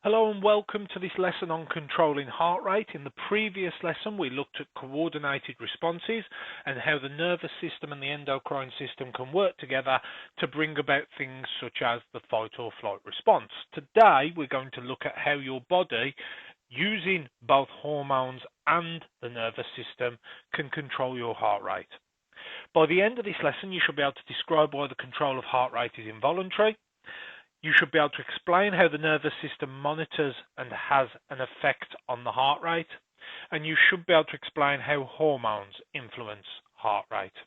Hello and welcome to this lesson on controlling heart rate. In the previous lesson we looked at coordinated responses and how the nervous system and the endocrine system can work together to bring about things such as the fight or flight response. Today we're going to look at how your body, using both hormones and the nervous system, can control your heart rate. By the end of this lesson you should be able to describe why the control of heart rate is involuntary. You should be able to explain how the nervous system monitors and has an effect on the heart rate, and you should be able to explain how hormones influence heart rate.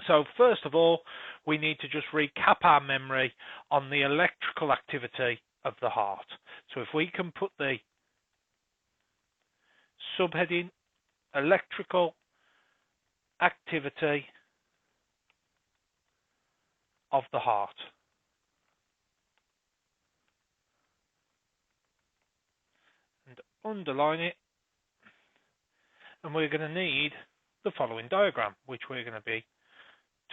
So first of all, we need to just recap our memory on the electrical activity of the heart. So if we can put the subheading electrical activity of the heart. Underline it, and we're going to need the following diagram, which we're going to be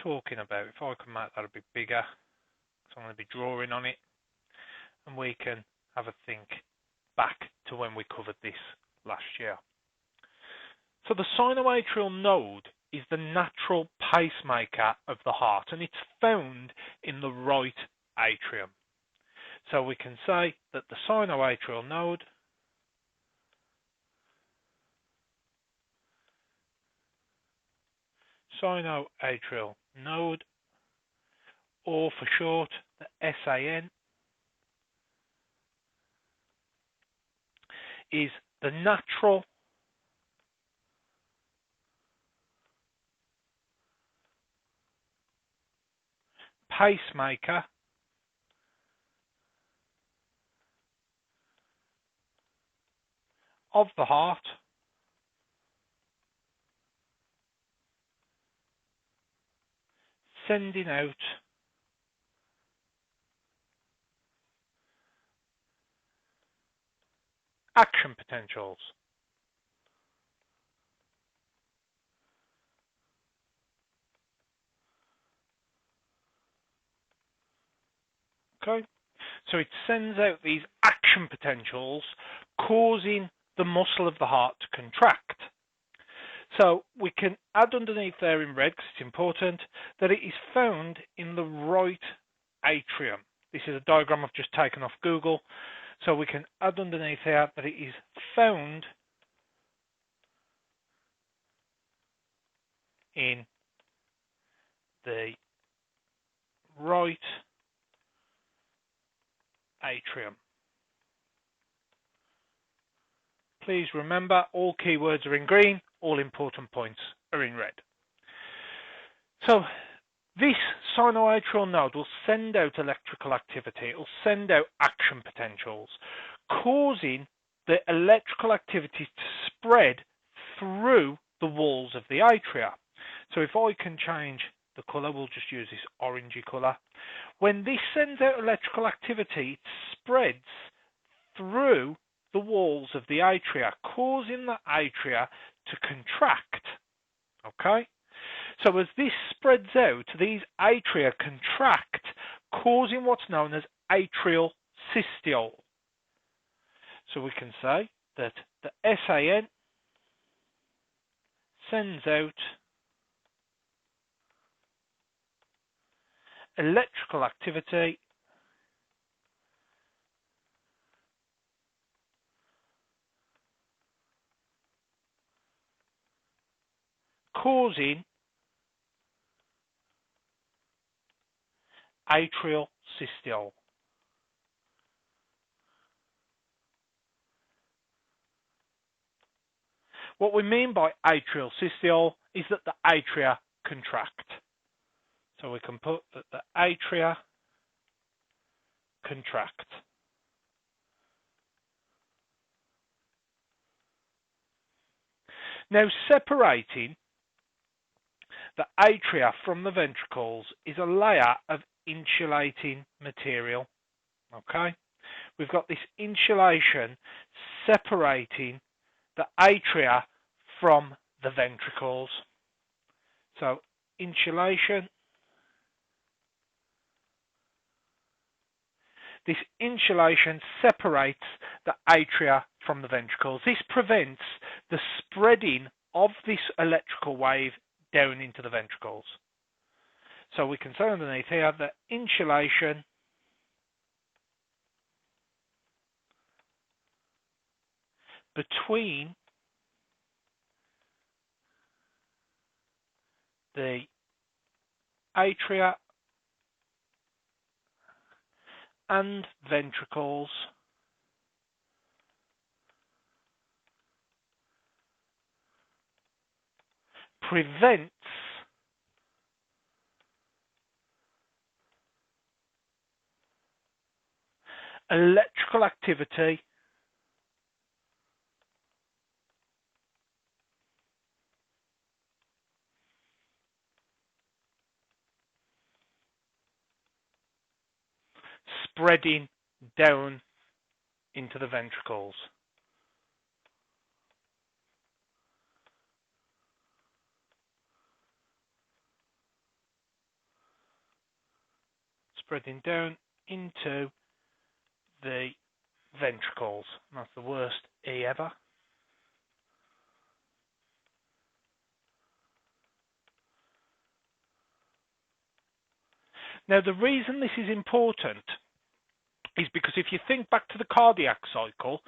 talking about. If I can make that a bit bigger, so I'm going to be drawing on it, and we can have a think back to when we covered this last year. So the sinoatrial node is the natural pacemaker of the heart, and it's found in the right atrium. So we can say that the sinoatrial node sinoatrial node, or for short, the SAN, is the natural pacemaker of the heart, sending out action potentials. Okay, so it sends out these action potentials, causing the muscle of the heart to contract. So we can add underneath there in red, because it's important, that it is found in the right atrium. This is a diagram I've just taken off Google. So we can add underneath here that it is found in the right atrium. Please remember, all keywords are in green, all important points are in red. So this sinoatrial node will send out electrical activity, it will send out action potentials, causing the electrical activity to spread through the walls of the atria. So if I can change the colour, we'll just use this orangey colour. When this sends out electrical activity, it spreads through the walls of the atria, causing the atria to contract. Okay? So as this spreads out, these atria contract, causing what's known as atrial systole. So we can say that the SAN sends out electrical activity causing atrial systole. What we mean by atrial systole is that the atria contract. So we can put that the atria contract. Now, separating the atria from the ventricles is a layer of insulating material. Okay, we've got this insulation separating the atria from the ventricles. So insulation this insulation separates the atria from the ventricles. This prevents the spreading of this electrical wave down into the ventricles. So we can say underneath here that insulation between the atria and ventricles prevents electrical activity spreading down into the ventricles. Spreading down into the ventricles. That's the worst E ever. Now, the reason this is important is because if you think back to the cardiac cycle,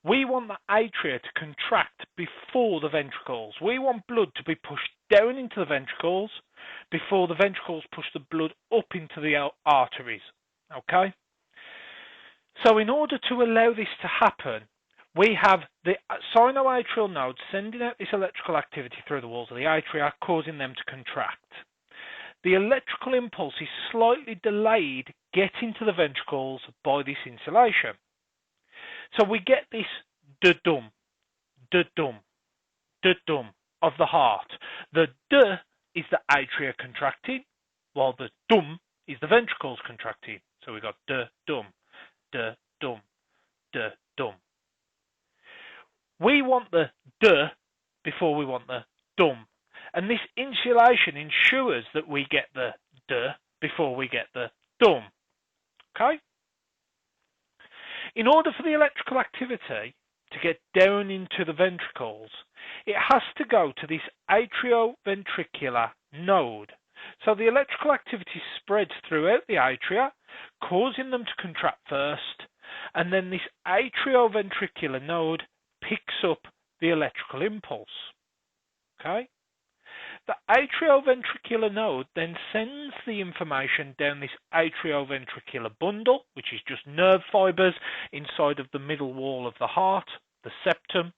we want the atria to contract before the ventricles. We want blood to be pushed down into the ventricles before the ventricles push the blood up into the arteries. Okay? So in order to allow this to happen, we have the sinoatrial node sending out this electrical activity through the walls of the atria, causing them to contract. The electrical impulse is slightly delayed getting to the ventricles by this insulation. So we get this da-dum, da-dum, da-dum of the heart. The duh is the atria contracting, while the dum is the ventricles contracting. So we got da-dum, da-dum, da-dum. We want the duh before we want the dum. And this insulation ensures that we get the duh before we get the dum. Okay? In order for the electrical activity to get down into the ventricles, it has to go to this atrioventricular node. So the electrical activity spreads throughout the atria, causing them to contract first, and then this atrioventricular node picks up the electrical impulse. Okay? The atrioventricular node then sends the information down this atrioventricular bundle, which is just nerve fibers inside of the middle wall of the heart, the septum,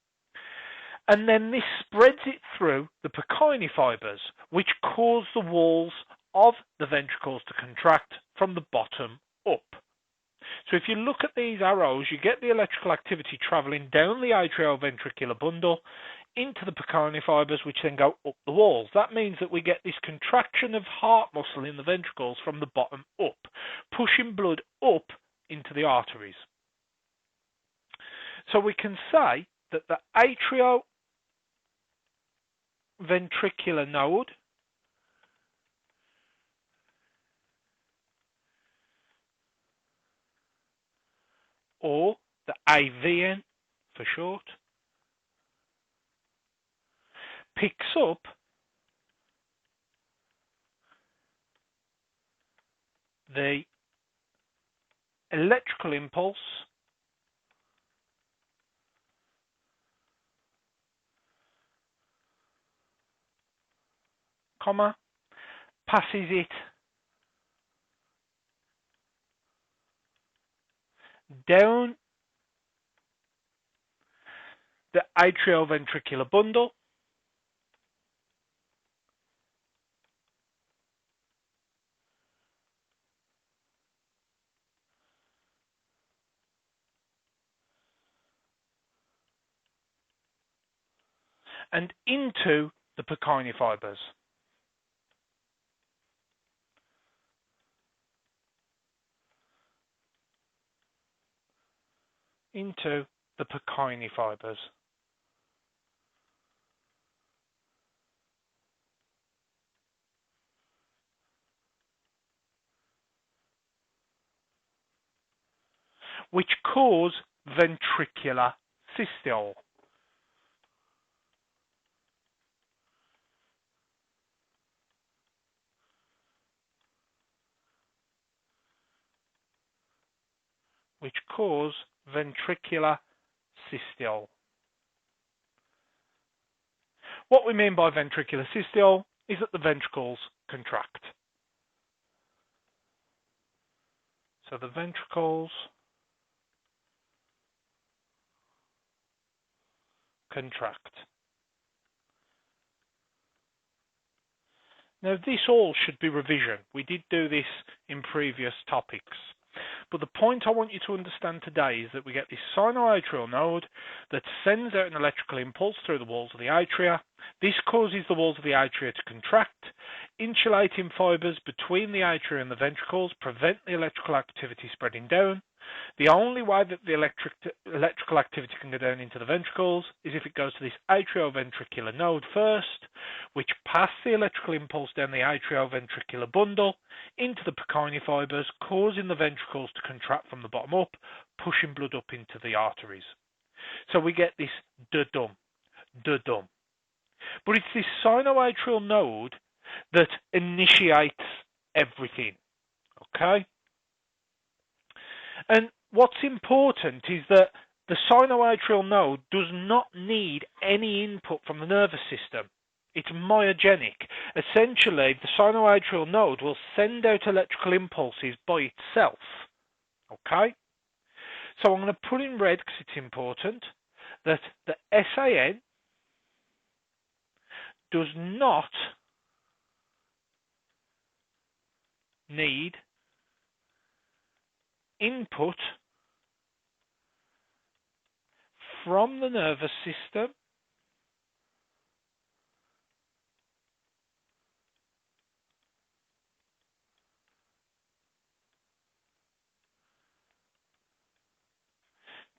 and then this spreads it through the Purkinje fibers, which cause the walls of the ventricles to contract from the bottom up. So if you look at these arrows, you get the electrical activity traveling down the atrioventricular bundle into the Purkinje fibers, which then go up the walls. That means that we get this contraction of heart muscle in the ventricles from the bottom up, pushing blood up into the arteries. So we can say that the atrioventricular node or the AVN for short, picks up the electrical impulse comma, passes it down the atrioventricular bundle and into the Purkinje fibers. Into the Purkinje fibers. which cause ventricular systole. Which cause ventricular systole. What we mean by ventricular systole is that the ventricles contract. So the ventricles contract. Now this all should be revision. We did do this in previous topics. But the point I want you to understand today is that we get this sinoatrial node that sends out an electrical impulse through the walls of the atria. This causes the walls of the atria to contract. Insulating fibers between the atria and the ventricles prevent the electrical activity spreading down. The only way that the electrical activity can go down into the ventricles is if it goes to this atrioventricular node first, which pass the electrical impulse down the atrioventricular bundle into the Purkinje fibers, causing the ventricles to contract from the bottom up, pushing blood up into the arteries. So we get this da-dum, da-dum. But it's this sinoatrial node that initiates everything, okay? And what's important is that the sinoatrial node does not need any input from the nervous system. It's myogenic. Essentially, the sinoatrial node will send out electrical impulses by itself. Okay? So I'm going to put in red because it's important that the SAN does not need input from the nervous system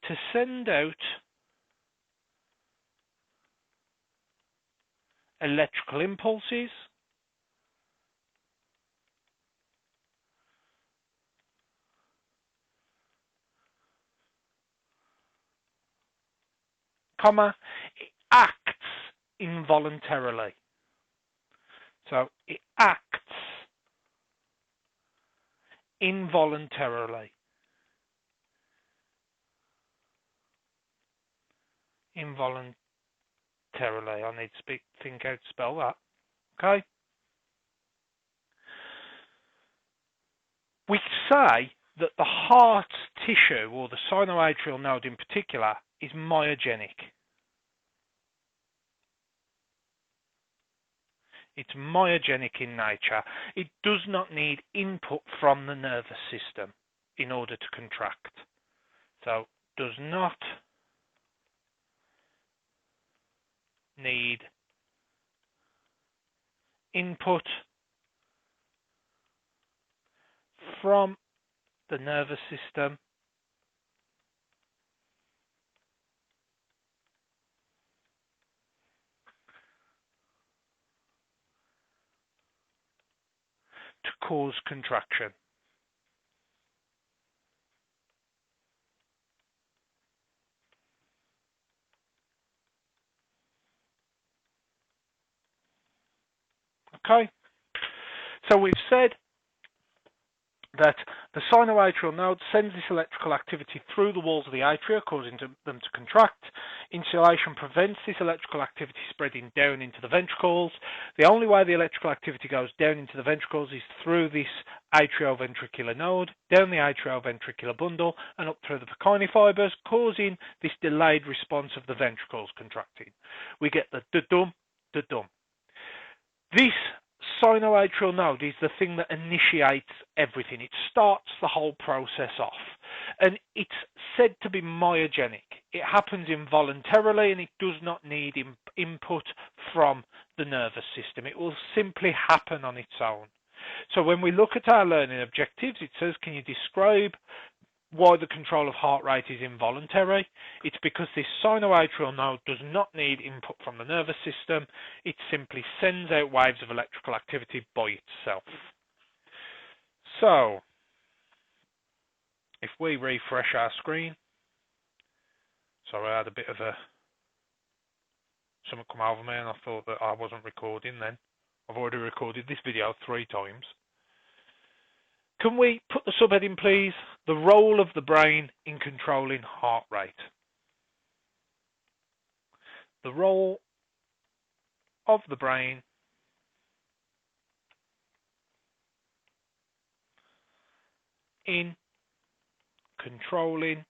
to send out electrical impulses comma, it acts involuntarily. So it acts involuntarily. Involuntarily. I need to think how to spell that. Okay? We say that the heart tissue, or the sinoatrial node in particular, is myogenic. It's myogenic in nature. It does not need input from the nervous system in order to contract. So, does not need input from the nervous system to cause contraction. Okay, so we've said that the sinoatrial node sends this electrical activity through the walls of the atria, causing them to contract. Insulation prevents this electrical activity spreading down into the ventricles. The only way the electrical activity goes down into the ventricles is through this atrioventricular node, down the atrioventricular bundle, and up through the Purkinje fibers, causing this delayed response of the ventricles contracting. We get the da-dum, da-dum. This sinoatrial node is the thing that initiates everything. It starts the whole process off. And it's said to be myogenic. It happens involuntarily and it does not need input from the nervous system. It will simply happen on its own. So when we look at our learning objectives, it says, can you describe why the control of heart rate is involuntary? It's because this sinoatrial node does not need input from the nervous system. It simply sends out waves of electrical activity by itself. So, if we refresh our screen, sorry, I had a bit of something come over me and I thought that I wasn't recording then. I've already recorded this video 3 times. Can we put the subheading, please? The role of the brain in controlling heart rate. The role of the brain in controlling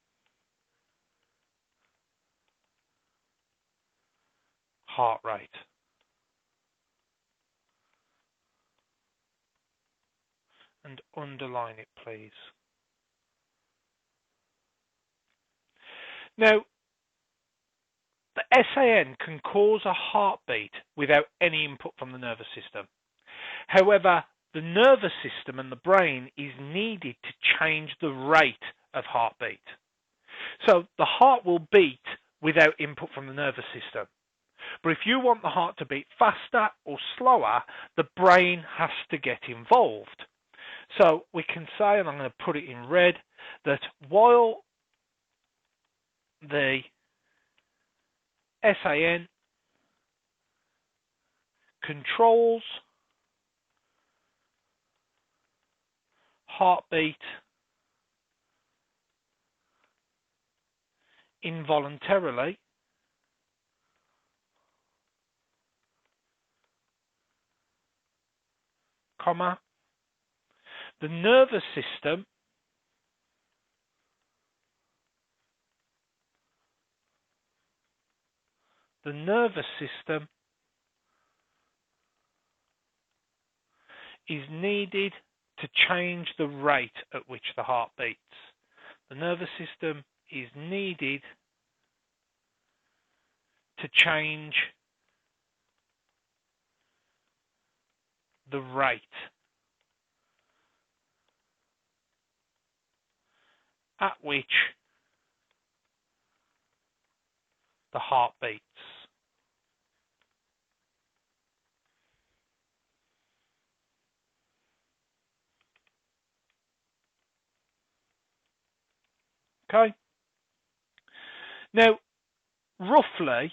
heart rate. And underline it, please. Now, the SAN can cause a heartbeat without any input from the nervous system. However, the nervous system and the brain is needed to change the rate of heartbeat. So the heart will beat without input from the nervous system. But if you want the heart to beat faster or slower, the brain has to get involved. So we can say, and I'm going to put it in red, that while the SAN controls heartbeat involuntarily, comma, the nervous system is needed to change the rate at which the heart beats. The nervous system is needed to change the rate at which the heart beats. Okay. Now, roughly,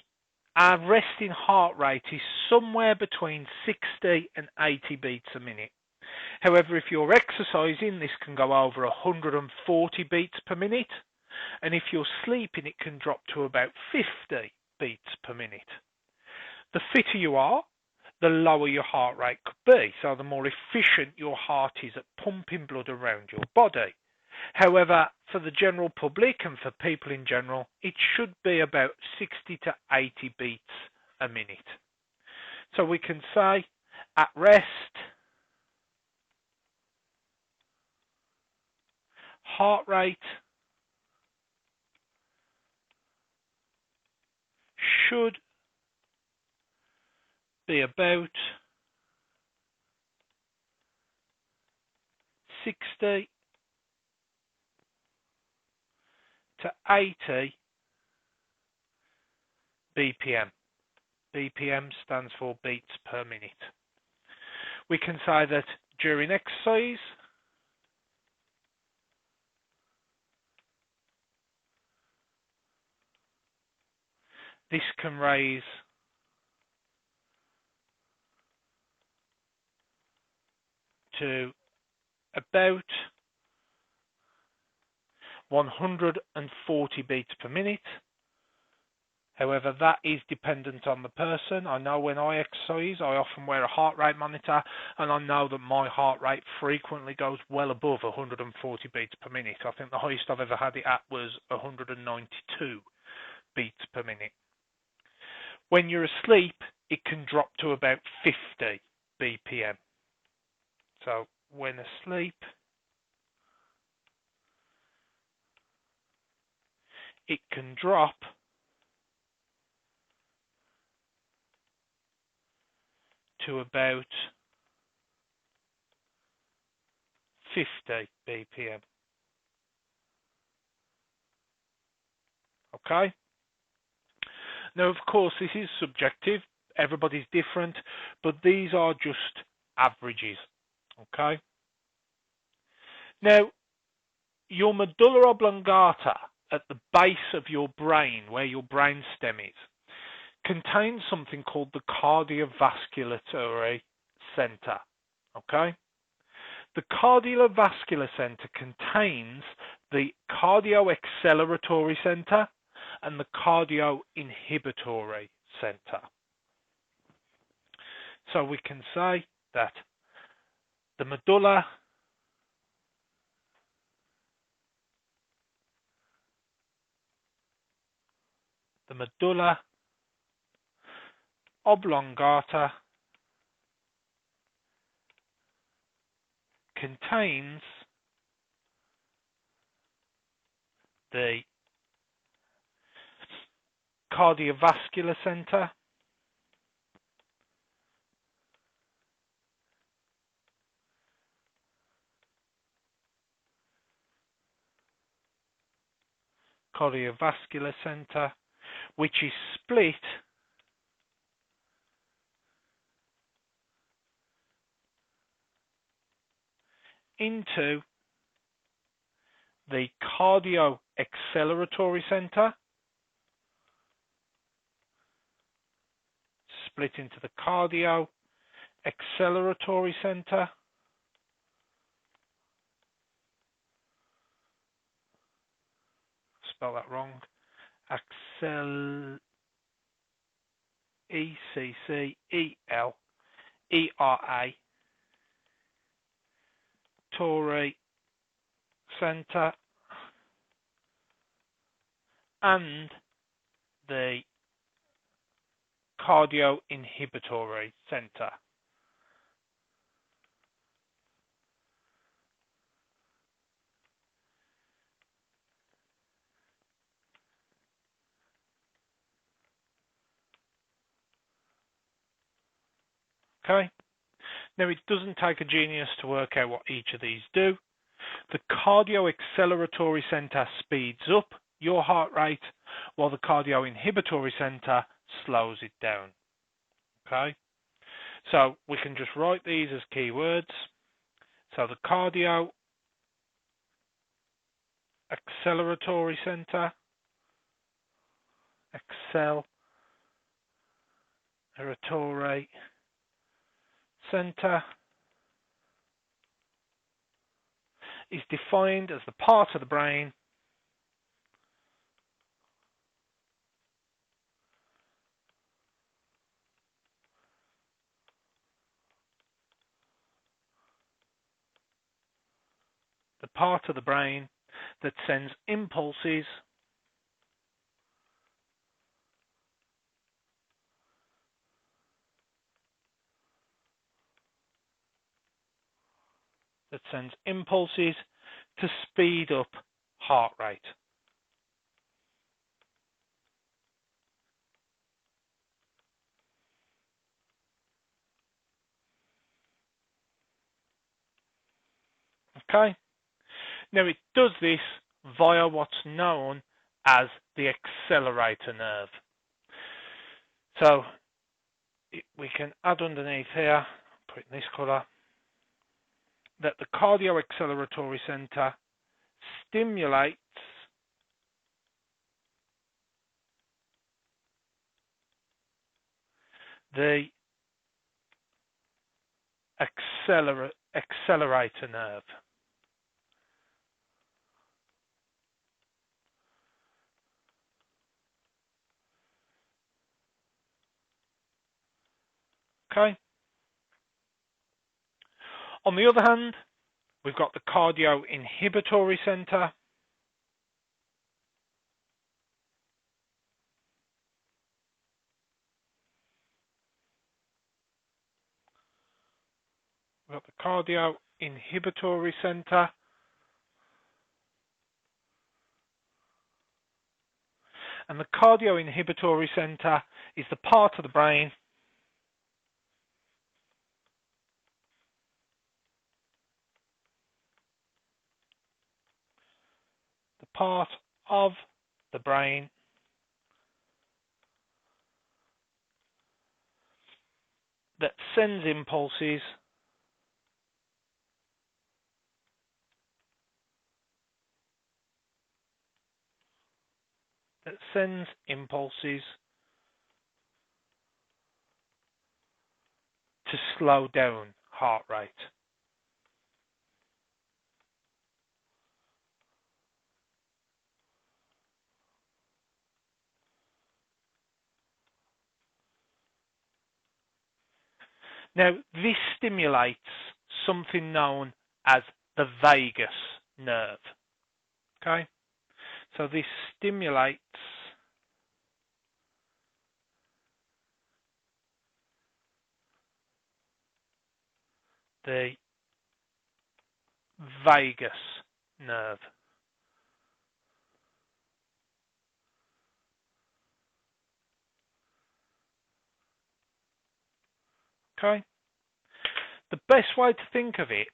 our resting heart rate is somewhere between 60 and 80 beats a minute. However, if you're exercising, this can go over 140 beats per minute. And if you're sleeping, it can drop to about 50 beats per minute. The fitter you are, the lower your heart rate could be. So the more efficient your heart is at pumping blood around your body. However, for the general public and for people in general, it should be about 60 to 80 beats a minute. So we can say at rest, heart rate should be about 60 to 80 BPM. BPM stands for beats per minute. We can say that during exercise, this can raise to about 140 beats per minute. However, that is dependent on the person. I know when I exercise, I often wear a heart rate monitor, and I know that my heart rate frequently goes well above 140 beats per minute. I think the highest I've ever had it at was 192 beats per minute. When you're asleep, it can drop to about 50 BPM. So when asleep, it can drop to about 50 BPM. Okay? Now, of course, this is subjective. Everybody's different, but these are just averages. Okay? Now, your medulla oblongata at the base of your brain, where your brain stem is, contains something called the cardiovasculatory center. Okay? The cardiovascular center contains the cardio-acceleratory center and the cardio-inhibitory center. So we can say that the medulla oblongata contains the cardiovascular center which is split into the cardio-acceleratory center, spell that wrong, E-C-C-E-L-E-R-A Tory center, and the cardio-inhibitory center. Okay, now it doesn't take a genius to work out what each of these do. The cardio-acceleratory center speeds up your heart rate, while the cardio-inhibitory center slows it down. Okay, so we can just write these as keywords. So the cardio-acceleratory center, acceleratory center, is defined as the part of the brain that sends impulses to speed up heart rate. Okay, now it does this via what's known as the accelerator nerve. So we can add underneath here, put in this color, that the cardio-acceleratory center stimulates the accelerator nerve. Okay. On the other hand, we've got the cardio-inhibitory center, and the cardio-inhibitory center is the part of the brain that sends impulses that sends impulses to slow down heart rate. Now, this stimulates something known as the vagus nerve. Okay? So this stimulates the vagus nerve. Okay? The best way to think of it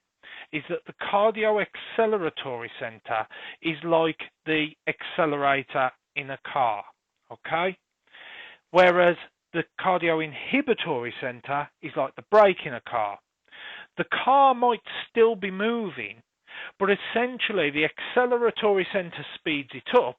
is that the cardio-acceleratory center is like the accelerator in a car. Okay? Whereas the cardio-inhibitory center is like the brake in a car. The car might still be moving, but essentially the acceleratory center speeds it up,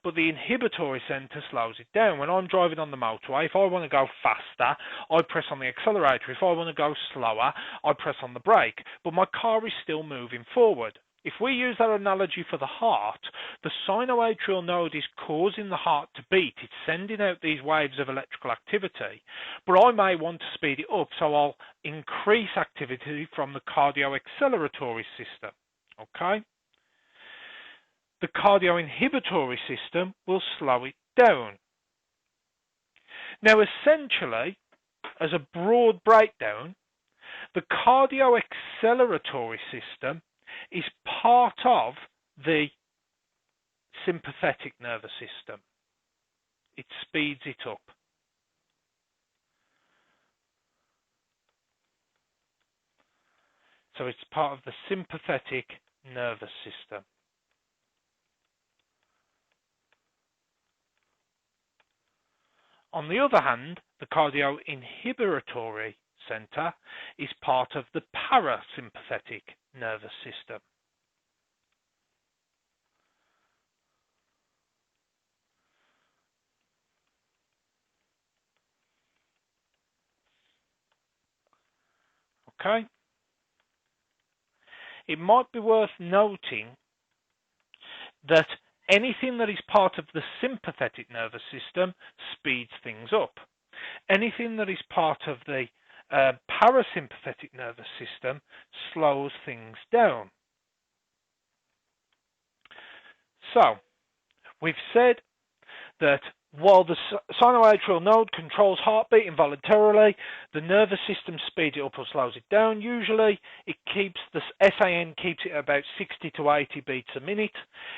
but the inhibitory center slows it down. When I'm driving on the motorway, if I want to go faster, I press on the accelerator. If I want to go slower, I press on the brake. But my car is still moving forward. If we use that analogy for the heart, the sinoatrial node is causing the heart to beat. It's sending out these waves of electrical activity. But I may want to speed it up, so I'll increase activity from the cardio-acceleratory system. Okay? The cardio-inhibitory system will slow it down. Now, essentially, as a broad breakdown, the cardio-acceleratory system is part of the sympathetic nervous system. It speeds it up. So it's part of the sympathetic nervous system. On the other hand, the cardio-inhibitory center is part of the parasympathetic nervous system. Okay? It might be worth noting that anything that is part of the sympathetic nervous system speeds things up. Anything that is part of the parasympathetic nervous system slows things down. So, we've said that while the sinoatrial node controls heartbeat involuntarily, the nervous system speeds it up or slows it down. Usually, it keeps the SAN keeps it at about 60 to 80 beats a minute.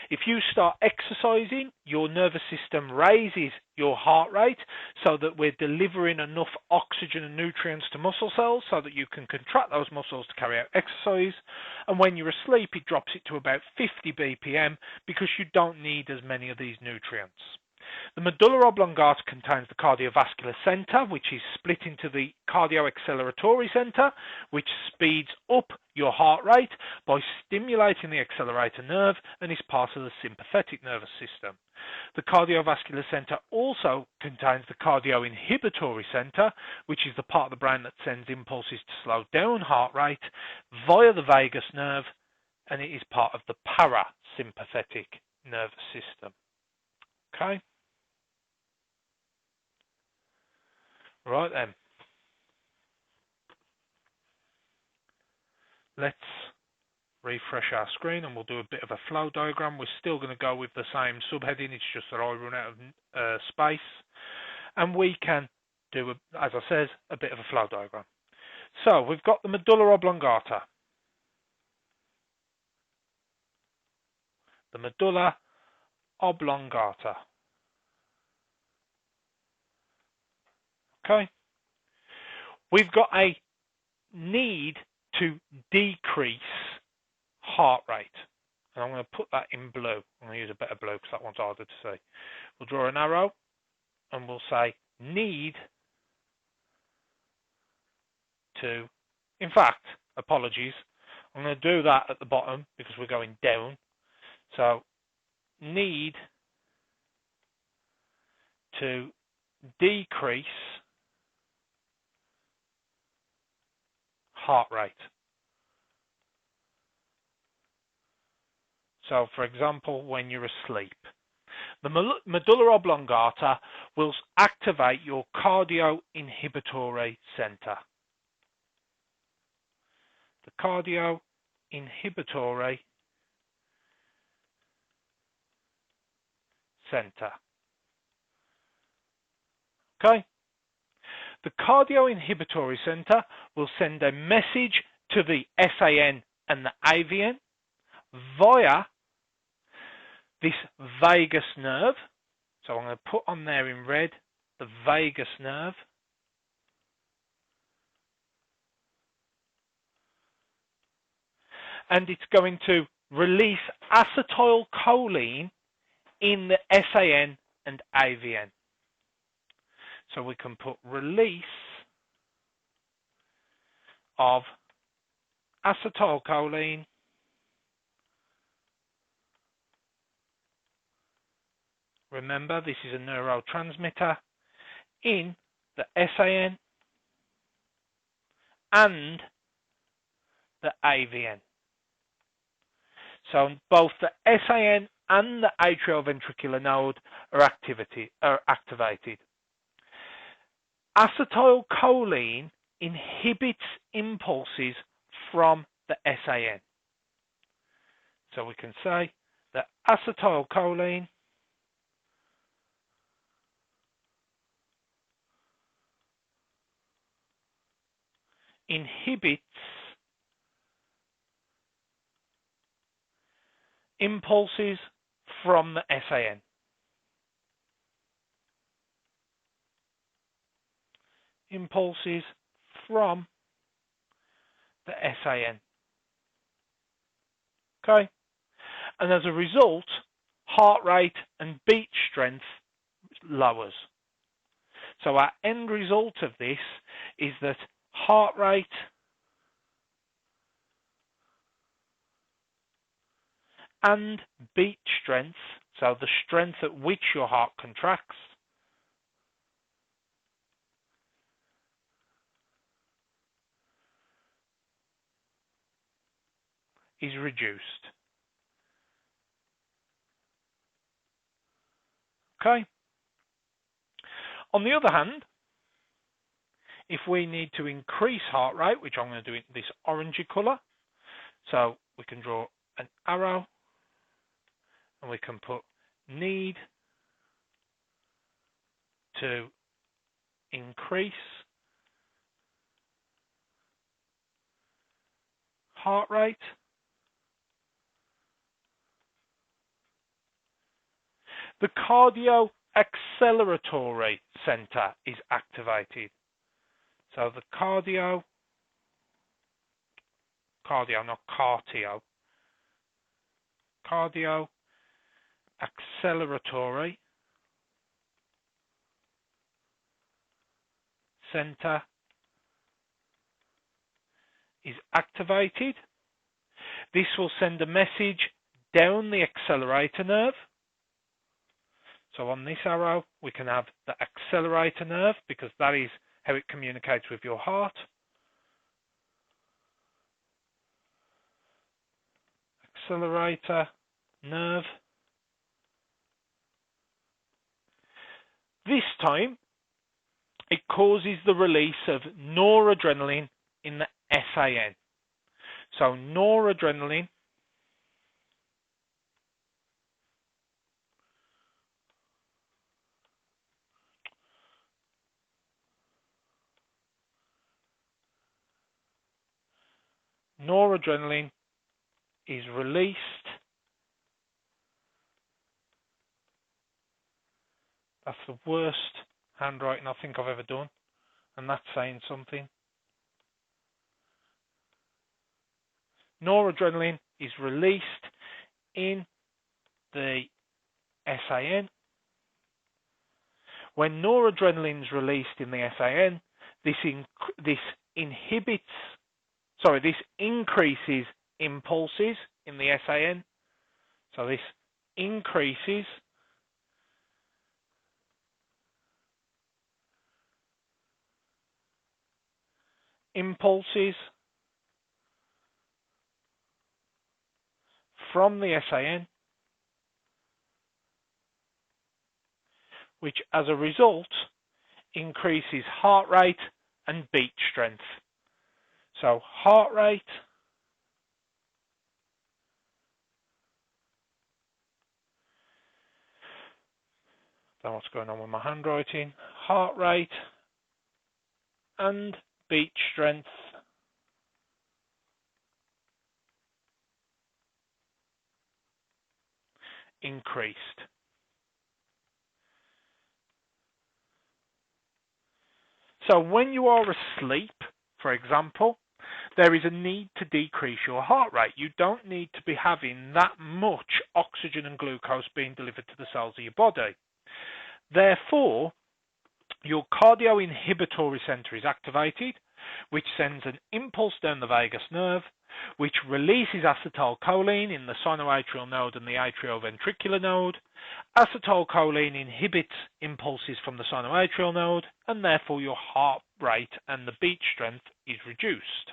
If you start exercising, your nervous system raises your heart rate so that we're delivering enough oxygen and nutrients to muscle cells so that you can contract those muscles to carry out exercise. And when you're asleep, it drops it to about 50 BPM because you don't need as many of these nutrients. The medulla oblongata contains the cardiovascular center, which is split into the cardio-acceleratory center, which speeds up your heart rate by stimulating the accelerator nerve and is part of the sympathetic nervous system. The cardiovascular center also contains the cardio-inhibitory center, which is the part of the brain that sends impulses to slow down heart rate via the vagus nerve, and it is part of the parasympathetic nervous system. Okay? Right then. Let's refresh our screen and we'll do a bit of a flow diagram. We're still going to go with the same subheading, it's just that I run out of space. And we can do, as I said, a bit of a flow diagram. So we've got the medulla oblongata. The medulla oblongata. Okay. We've got a need to decrease heart rate. And I'm going to put that in blue. I'm going to use a better blue because that one's harder to see. We'll draw an arrow and we'll say need to, in fact, apologies, I'm going to do that at the bottom because we're going down. So need to decrease heart rate. So, for example, when you're asleep, the medulla oblongata will activate your cardio-inhibitory center. The cardio-inhibitory center. Okay? The cardio-inhibitory center will send a message to the SAN and the AVN via this vagus nerve. So I'm going to put on there in red the vagus nerve. And it's going to release acetylcholine in the SAN and AVN. So we can put release of acetylcholine remember, this is a neurotransmitter in the SAN and the AVN. So both the SAN and the atrioventricular node are activated. Acetylcholine inhibits impulses from the SAN. So we can say that acetylcholine inhibits impulses from the SAN. Impulses from the SAN. Okay? And as a result, heart rate and beat strength lowers. So our end result of this is that heart rate and beat strength, so the strength at which your heart contracts, is reduced. Okay? On the other hand, if we need to increase heart rate, which I'm going to do in this orangey colour, so we can draw an arrow and we can put need to increase heart rate. The cardio acceleratory center is activated. So the cardio, not cardio, cardio acceleratory center is activated. This will send a message down the accelerator nerve. So on this arrow, we can have the accelerator nerve because that is how it communicates with your heart. Accelerator nerve. This time, it causes the release of noradrenaline in the SAN. So noradrenaline is released That's the worst handwriting I think I've ever done, and that's saying something. Noradrenaline is released in the SAN. When noradrenaline is released in the SAN, this increases impulses in the SAN. So this increases impulses from the SAN, which as a result increases heart rate and beat strength. So heart rate don't know what's going on with my handwriting. Heart rate and beat strength increased. So when you are asleep, for example, there is a need to decrease your heart rate. You don't need to be having that much oxygen and glucose being delivered to the cells of your body. Therefore, your cardio-inhibitory center is activated, which sends an impulse down the vagus nerve, which releases acetylcholine in the sinoatrial node and the atrioventricular node. Acetylcholine inhibits impulses from the sinoatrial node, and therefore your heart rate and the beat strength is reduced.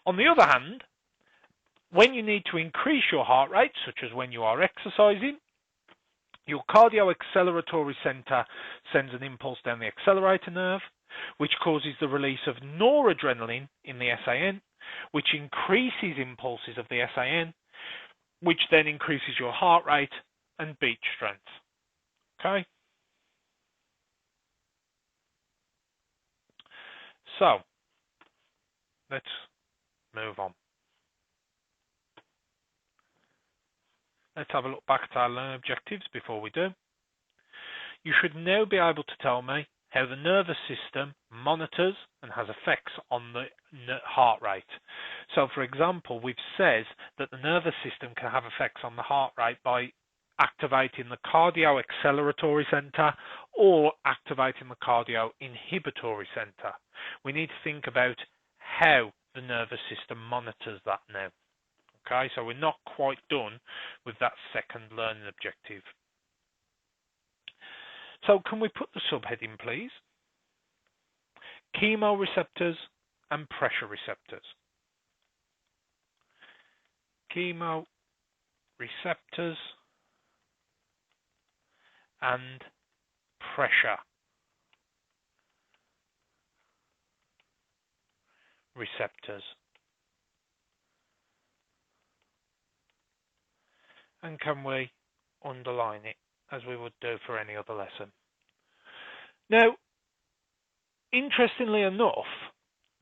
On the other hand, when you need to increase your heart rate, such as when you are exercising, your cardio-acceleratory center sends an impulse down the accelerator nerve, which causes the release of noradrenaline in the SAN, which increases impulses of the SAN, which then increases your heart rate and beat strength. Okay? So, let's move on. Let's have a look back at our learning objectives before we do. You should now be able to tell me how the nervous system monitors and has effects on the heart rate. So, for example, we've said that the nervous system can have effects on the heart rate by activating the cardio-acceleratory center or activating the cardio-inhibitory center. We need to think about how the nervous system monitors that now. Okay, so we're not quite done with that second learning objective. So can we put the subheading, please? Chemoreceptors and pressure receptors. Chemoreceptors and pressure receptors. And can we underline it as we would do for any other lesson? Now, interestingly enough,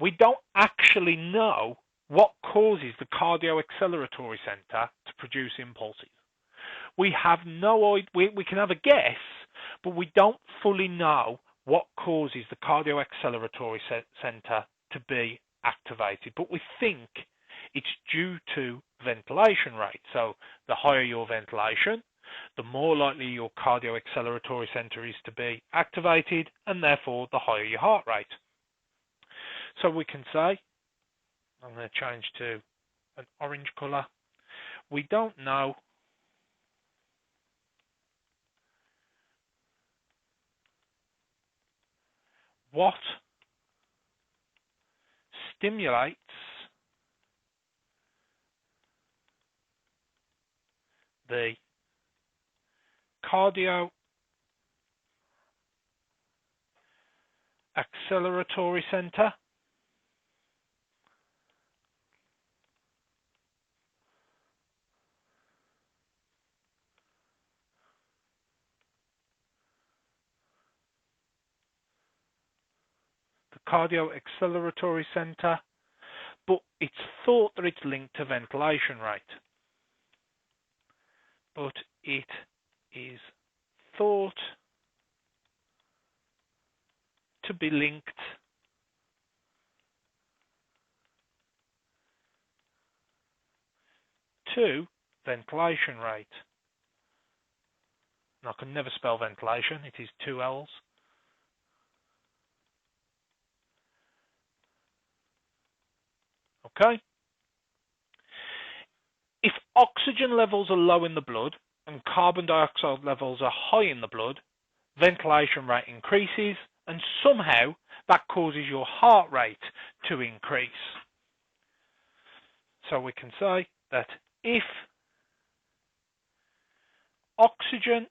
we don't actually know what causes the cardio-acceleratory center to produce impulses. We have no idea. We can have a guess, but we don't fully know what causes the cardio-acceleratory center to be activated. But we think it's due to ventilation rate. So the higher your ventilation, the more likely your cardio-acceleratory center is to be activated, and therefore the higher your heart rate. So we can say, I'm going to change to an orange color, we don't know what stimulates the cardio-acceleratory center but it's thought that it's linked to ventilation rate. But it is thought to be linked to ventilation rate. And I can never spell ventilation, it is two L's. Okay? If oxygen levels are low in the blood and carbon dioxide levels are high in the blood, ventilation rate increases and somehow that causes your heart rate to increase. So we can say that if oxygen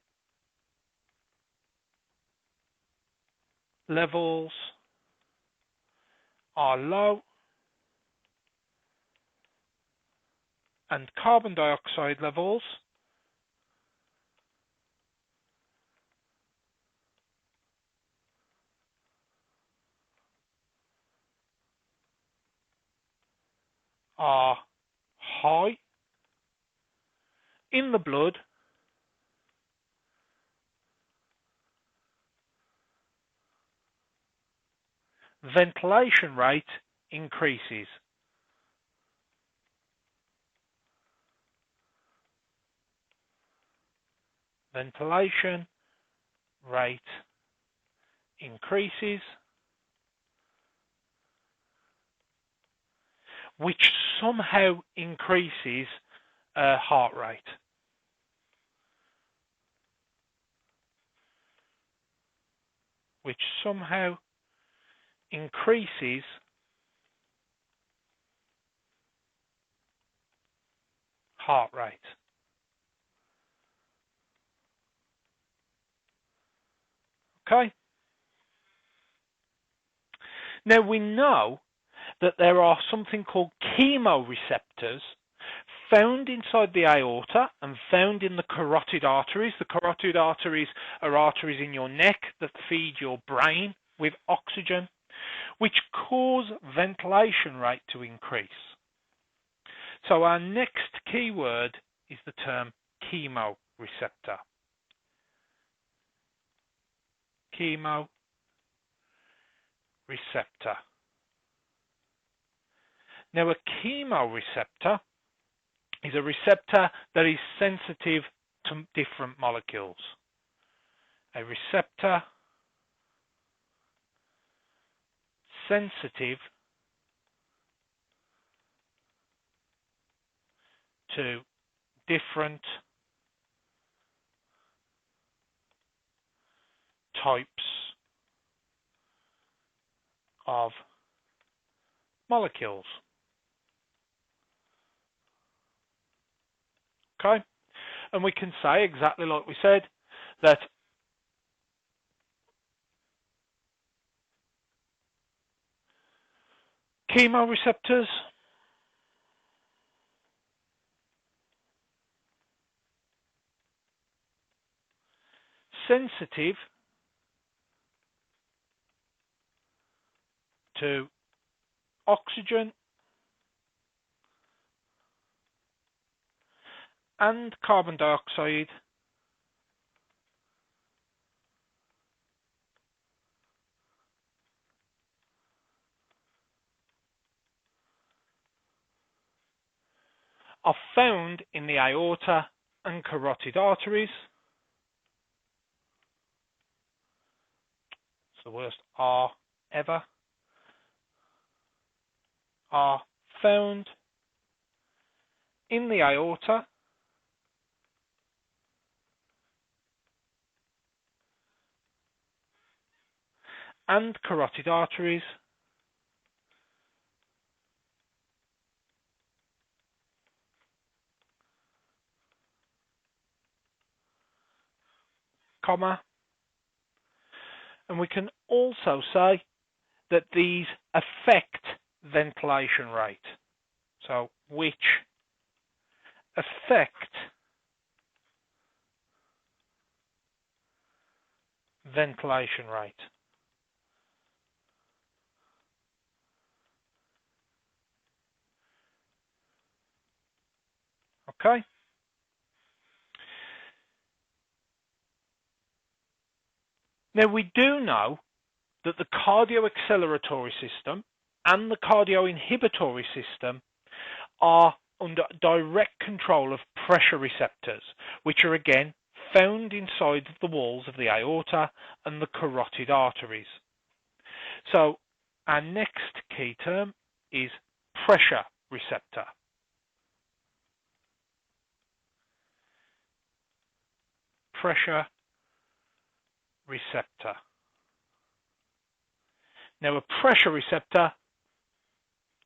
levels are low and carbon dioxide levels are high in the blood, ventilation rate increases. Ventilation rate increases, which somehow increases heart rate. Which somehow increases heart rate. Okay? Now we know that there are something called chemoreceptors found inside the aorta and found in the carotid arteries. The carotid arteries are arteries in your neck that feed your brain with oxygen, which cause ventilation rate to increase. So our next keyword is the term chemoreceptor. Chemoreceptor. Now a chemoreceptor is a receptor that is sensitive to different molecules. A receptor sensitive to different types of molecules. Okay? And we can say exactly like we said that chemoreceptors sensitive to oxygen and carbon dioxide are found in the aorta and carotid arteries. It's the worst R ever. Are found in the aorta and carotid arteries comma, and we can also say that these affect ventilation rate. So which affect ventilation rate. Okay? Now we do know that the cardio-acceleratory system and the cardio-inhibitory system are under direct control of pressure receptors, which are again found inside the walls of the aorta and the carotid arteries. So our next key term is pressure receptor. Pressure receptor. Now, a pressure receptor,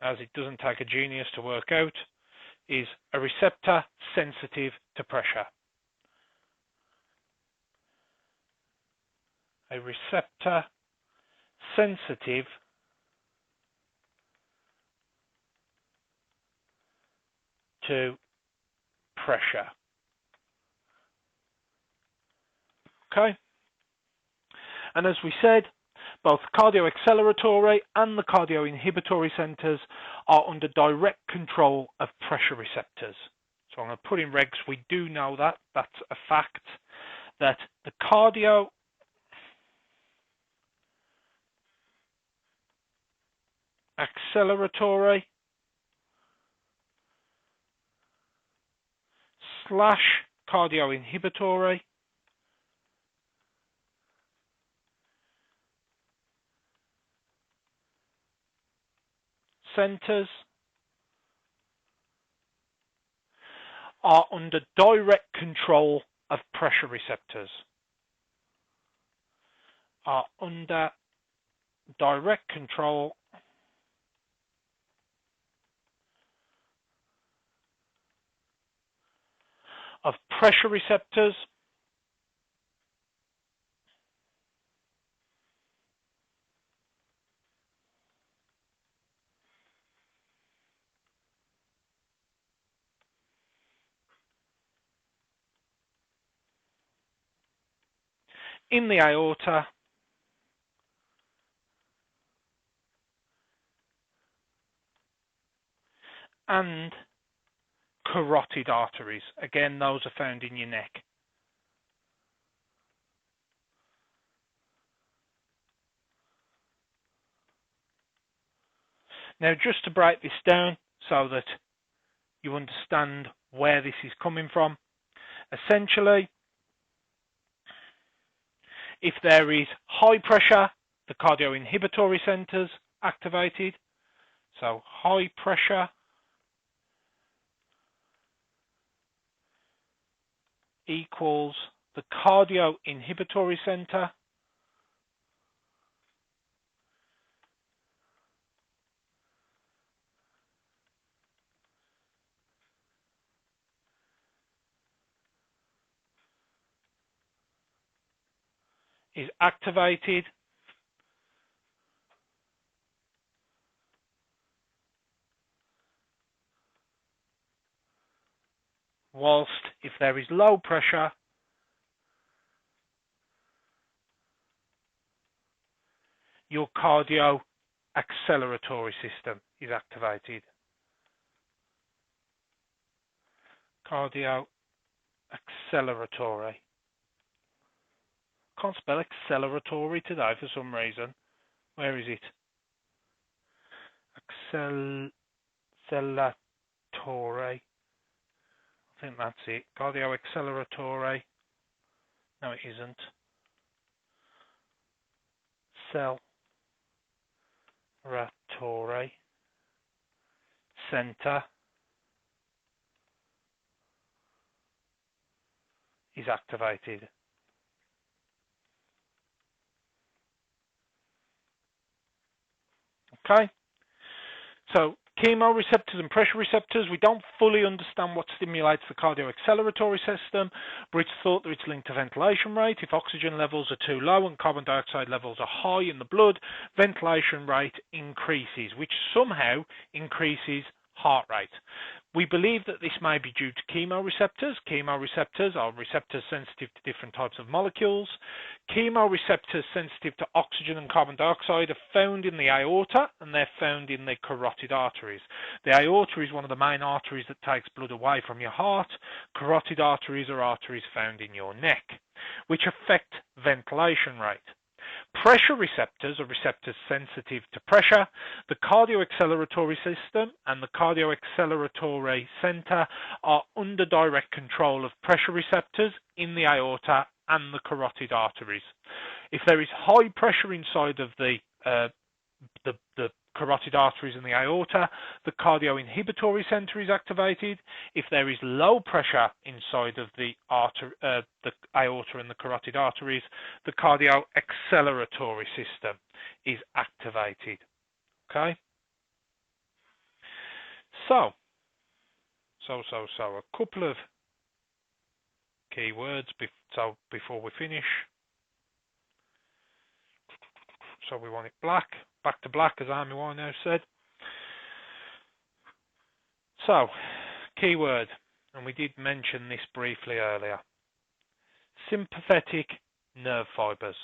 as it doesn't take a genius to work out, is a receptor sensitive to pressure. A receptor sensitive to pressure. Okay? And as we said, both cardio-acceleratory and the cardio-inhibitory centers are under direct control of pressure receptors. So I'm going to put in regs, we do know that, that's a fact, that the cardio-acceleratory / cardio-inhibitory centers are under direct control of pressure receptors. Are under direct control of pressure receptors in the aorta and carotid arteries. Again, those are found in your neck. Now, just to break this down so that you understand where this is coming from, essentially, if there is high pressure, the cardio-inhibitory centers activated. So high pressure equals the cardio-inhibitory center is activated whilst if there is low pressure, your cardio-acceleratory system is activated. Cardio-acceleratory. Can't spell acceleratory today for some reason. Where is it? Acceleratory. I think that's it. Cardio-acceleratory. No, it isn't. Acceleratory center is activated. Okay, so chemoreceptors and pressure receptors, we don't fully understand what stimulates the cardio-acceleratory system, but it's thought that it's linked to ventilation rate. If oxygen levels are too low and carbon dioxide levels are high in the blood, ventilation rate increases, which somehow increases heart rate. We believe that this may be due to chemoreceptors. Chemoreceptors are receptors sensitive to different types of molecules. Chemoreceptors sensitive to oxygen and carbon dioxide are found in the aorta, and they're found in the carotid arteries. The aorta is one of the main arteries that takes blood away from your heart. Carotid arteries are arteries found in your neck, which affect ventilation rate. Pressure receptors are receptors sensitive to pressure. The cardio-acceleratory system and the cardio-acceleratory center are under direct control of pressure receptors in the aorta and the carotid arteries. If there is high pressure inside of the carotid arteries and the aorta, the cardio-inhibitory center is activated. If there is low pressure inside of the aorta and the carotid arteries, the cardio-acceleratory system is activated. Okay? So, a couple of key words before we finish. So we want it black, back to black, as Amy Winehouse said. So, keyword, and we did mention this briefly earlier. Sympathetic nerve fibers.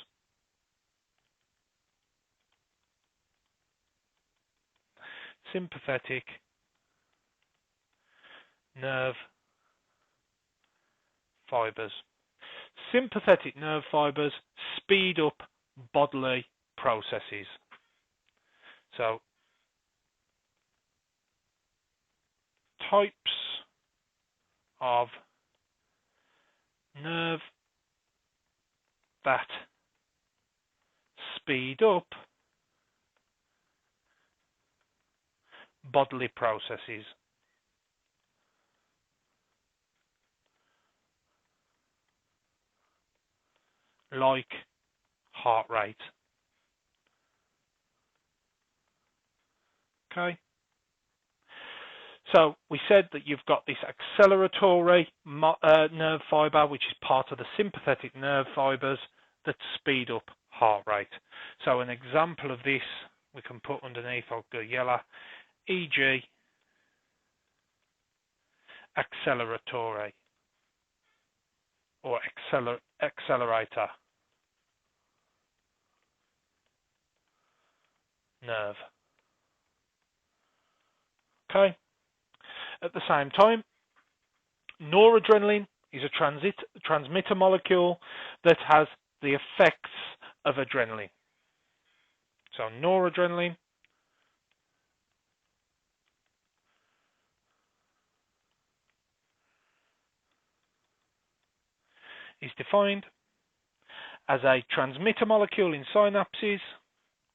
Sympathetic nerve fibers. Sympathetic nerve fibers speed up bodily processes. So, types of nerve that speed up bodily processes. Like heart rate. Okay. So we said that you've got this acceleratory nerve fiber, which is part of the sympathetic nerve fibers that speed up heart rate. So an example of this we can put underneath, I'll go yellow, e.g. acceleratory or accelerator nerve. Okay. At the same time, noradrenaline is a transmitter molecule that has the effects of adrenaline. So noradrenaline is defined as a transmitter molecule in synapses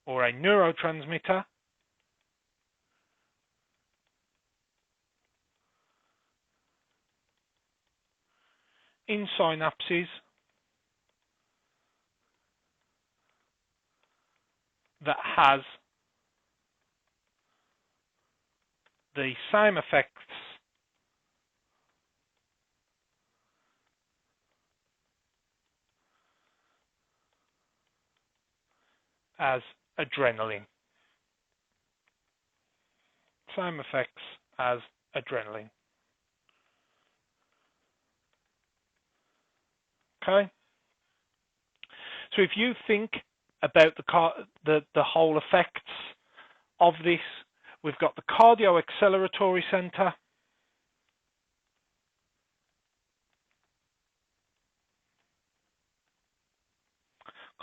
or a neurotransmitter in synapses that has the same effects as adrenaline. Same effects as adrenaline. Okay. So if you think about the whole effects of this, we've got the cardio-acceleratory center.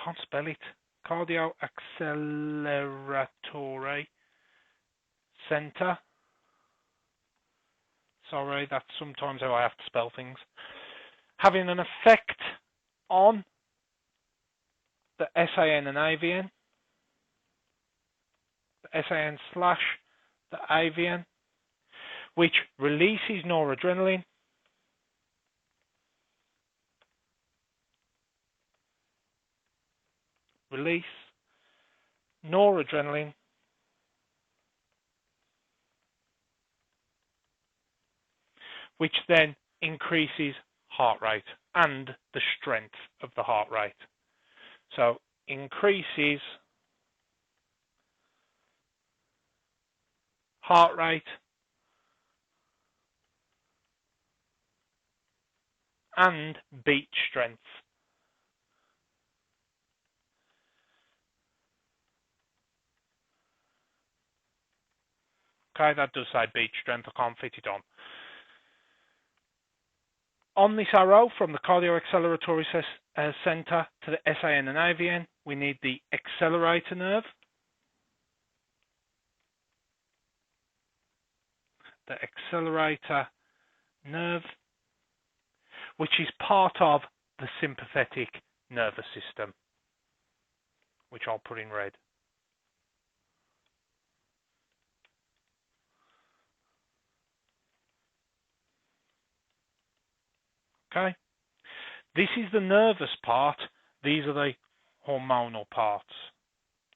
Can't spell it. Cardio-acceleratory center. Sorry, that's sometimes how I have to spell things. Having an effect on the SAN and AVN, the SAN slash the AVN, which releases noradrenaline, release noradrenaline, which then increases heart rate and the strength of the heart rate. So increases heart rate and beat strength. Okay, that does say beat strength, I can't fit it on. On this arrow, from the cardio-acceleratory center to the SAN and AVN, we need the accelerator nerve, the accelerator nerve, which is part of the sympathetic nervous system, which I'll put in red. Okay? This is the nervous part. These are the hormonal parts.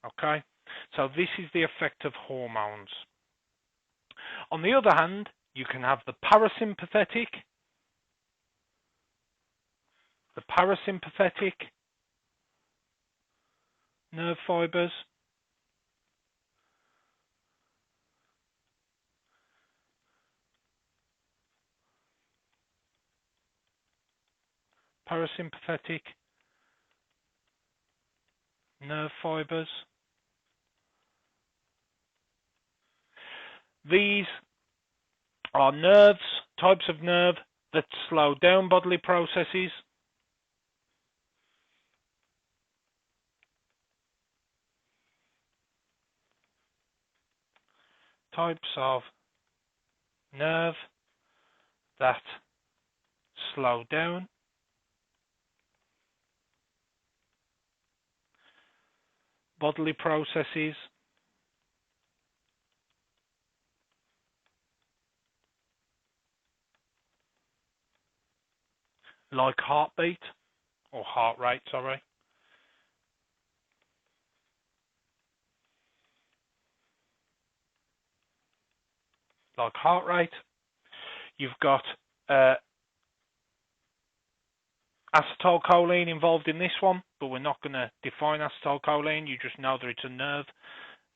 Okay? So this is the effect of hormones. On the other hand, you can have the parasympathetic nerve fibers. Parasympathetic nerve fibers. These are nerves, types of nerve that slow down bodily processes. Types of nerve that slow down bodily processes. Like heartbeat, or heart rate, sorry. Like heart rate. You've got acetylcholine involved in this one, but we're not going to define acetylcholine. You just know that it's a nerve,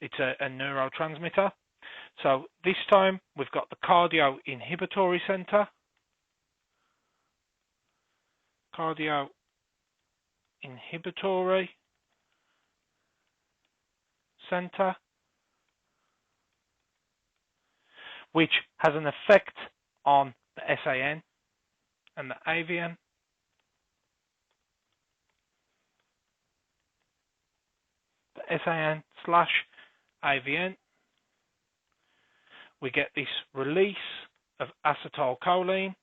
it's a neurotransmitter. So this time we've got the cardio-inhibitory center. Cardio-inhibitory center, which has an effect on the SAN and the AVN. The SAN/AVN, we get this release of acetylcholine,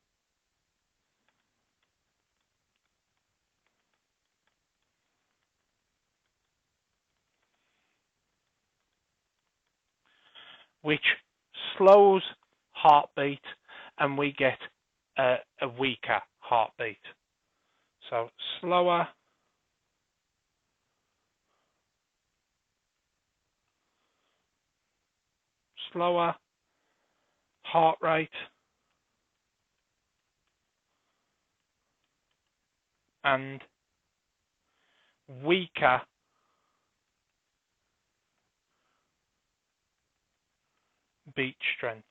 which slows heartbeat, and we get a weaker heartbeat. So slower heart rate and weaker beat strength.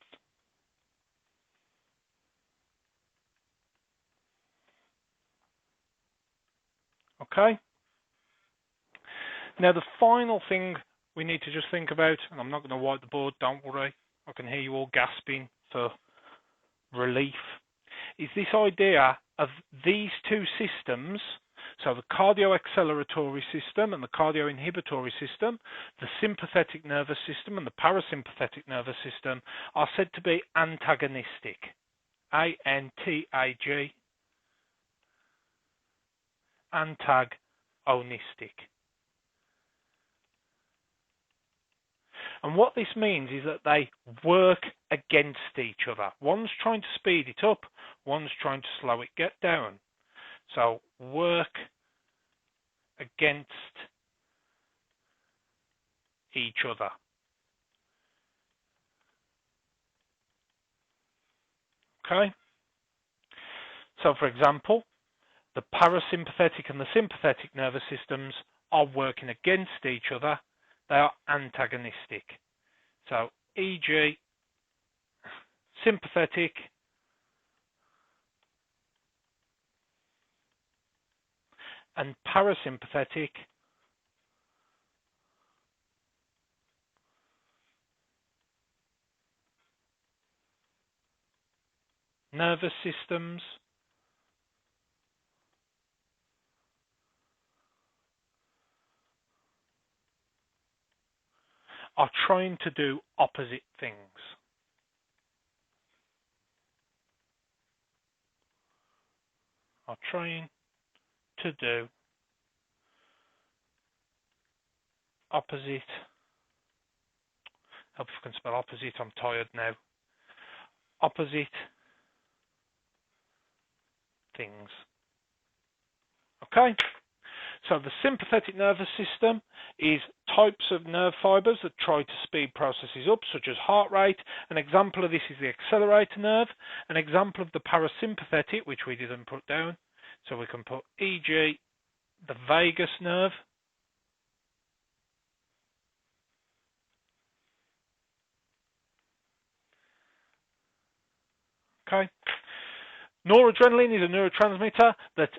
Okay? Now the final thing we need to just think about, and I'm not going to wipe the board, don't worry, I can hear you all gasping for relief, is this idea of these two systems, so the cardio-acceleratory system and the cardio-inhibitory system, the sympathetic nervous system and the parasympathetic nervous system, are said to be antagonistic. A-N-T-A-G, antagonistic. And what this means is that they work against each other. One's trying to speed it up, one's trying to slow it get down. So work against each other. Okay? So for example, the parasympathetic and the sympathetic nervous systems are working against each other. They are antagonistic. So, e.g., sympathetic and parasympathetic nervous systems are trying to do opposite things. Are trying to do opposite. Hope you can spell opposite, I'm tired now. Opposite things. Okay? So the sympathetic nervous system is types of nerve fibers that try to speed processes up, such as heart rate. An example of this is the accelerator nerve. An example of the parasympathetic, which we didn't put down. So we can put e.g. the vagus nerve. Okay. Noradrenaline is a neurotransmitter that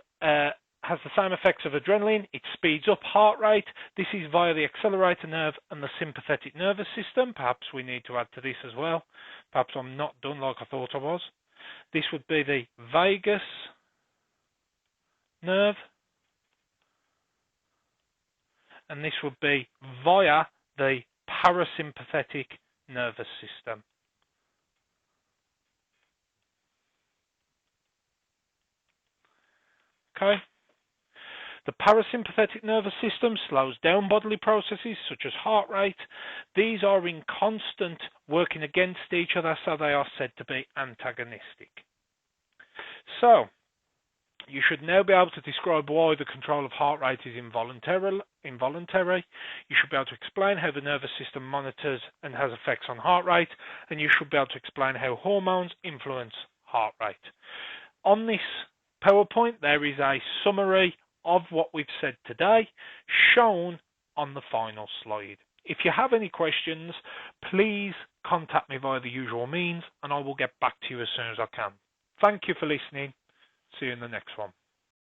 has the same effects of adrenaline. It speeds up heart rate. This is via the accelerator nerve and the sympathetic nervous system. Perhaps we need to add to this as well. Perhaps I'm not done like I thought I was. This would be the vagus nerve. And this would be via the parasympathetic nervous system. Okay. The parasympathetic nervous system slows down bodily processes such as heart rate. These are in constant working against each other, so they are said to be antagonistic. So, you should now be able to describe why the control of heart rate is involuntary. You should be able to explain how the nervous system monitors and has effects on heart rate, and you should be able to explain how hormones influence heart rate. On this PowerPoint, there is a summary of what we've said today, shown on the final slide. If you have any questions, please contact me via the usual means, and I will get back to you as soon as I can. Thank you for listening. See you in the next one.